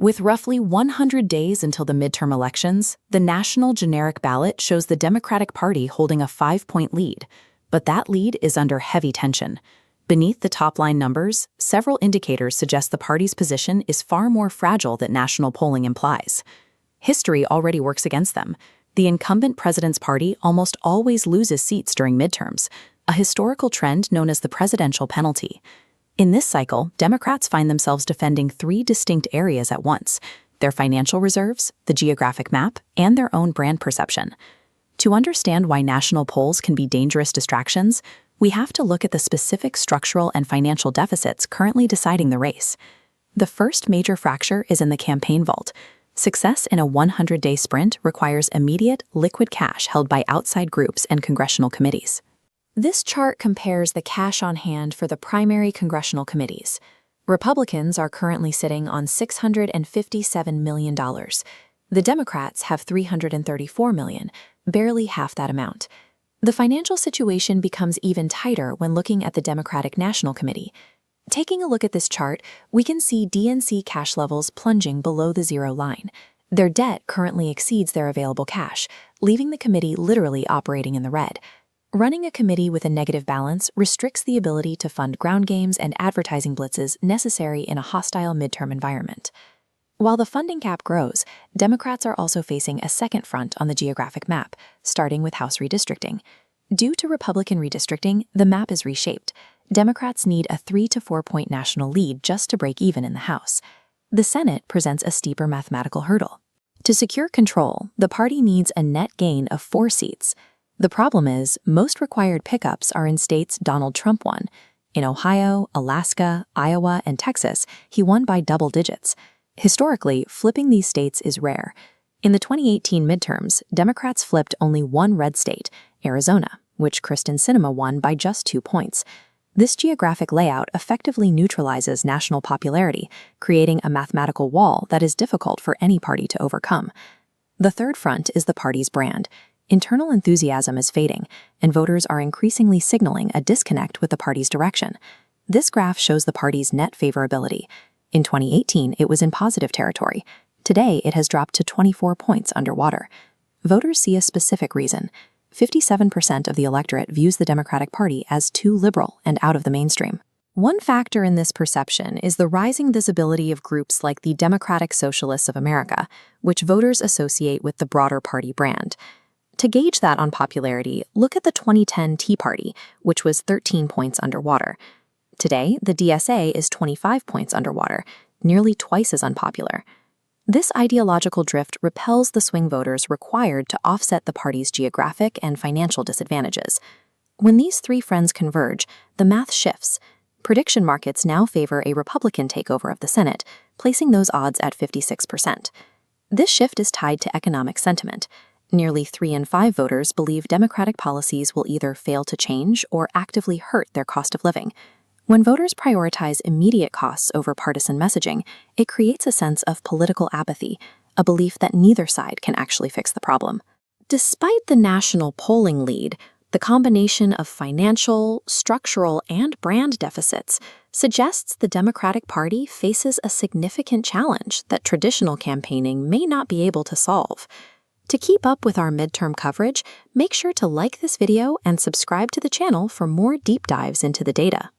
With roughly 100 days until the midterm elections, the national generic ballot shows the Democratic Party holding a 5-point lead, but that lead is under heavy tension. Beneath the top-line numbers, several indicators suggest the party's position is far more fragile than national polling implies. History already works against them. The incumbent president's party almost always loses seats during midterms, a historical trend known as the presidential penalty. In this cycle, Democrats find themselves defending 3 distinct areas at once: their financial reserves, the geographic map, and their own brand perception. To understand why national polls can be dangerous distractions, we have to look at the specific structural and financial deficits currently deciding the race. The first major fracture is in the campaign vault. Success in a 100-day sprint requires immediate, liquid cash held by outside groups and congressional committees. This chart compares the cash on hand for the primary congressional committees. Republicans are currently sitting on $657 million. The Democrats have $334 million, barely half that amount. The financial situation becomes even tighter when looking at the Democratic National Committee. Taking a look at this chart, we can see DNC cash levels plunging below the zero line. Their debt currently exceeds their available cash, leaving the committee literally operating in the red. Running a committee with a negative balance restricts the ability to fund ground games and advertising blitzes necessary in a hostile midterm environment. While the funding cap grows, Democrats are also facing a second front on the geographic map, starting with House redistricting. Due to Republican redistricting, the map is reshaped. Democrats need a 3 to 4 point national lead just to break even in the House. The Senate presents a steeper mathematical hurdle. To secure control, the party needs a net gain of 4 seats. The problem is, most required pickups are in states Donald Trump won. In Ohio, Alaska, Iowa, and Texas, he won by double digits. Historically, flipping these states is rare. In the 2018 midterms, Democrats flipped only one red state, Arizona, which Kristen Sinema won by just 2 points. This geographic layout effectively neutralizes national popularity, creating a mathematical wall that is difficult for any party to overcome. The third front is the party's brand. Internal enthusiasm is fading, and voters are increasingly signaling a disconnect with the party's direction. This graph shows the party's net favorability. In 2018, it was in positive territory. Today, it has dropped to 24 points underwater. Voters see a specific reason. 57% of the electorate views the Democratic Party as too liberal and out of the mainstream. One factor in this perception is the rising visibility of groups like the Democratic Socialists of America, which voters associate with the broader party brand. To gauge that on popularity, look at the 2010 Tea Party, which was 13 points underwater. Today, the DSA is 25 points underwater, nearly twice as unpopular. This ideological drift repels the swing voters required to offset the party's geographic and financial disadvantages. When these 3 friends converge, the math shifts. Prediction markets now favor a Republican takeover of the Senate, placing those odds at 56%. This shift is tied to economic sentiment. Nearly 3 in 5 voters believe Democratic policies will either fail to change or actively hurt their cost of living. When voters prioritize immediate costs over partisan messaging, it creates a sense of political apathy, a belief that neither side can actually fix the problem. Despite the national polling lead, the combination of financial, structural, and brand deficits suggests the Democratic Party faces a significant challenge that traditional campaigning may not be able to solve. To keep up with our midterm coverage, make sure to like this video and subscribe to the channel for more deep dives into the data.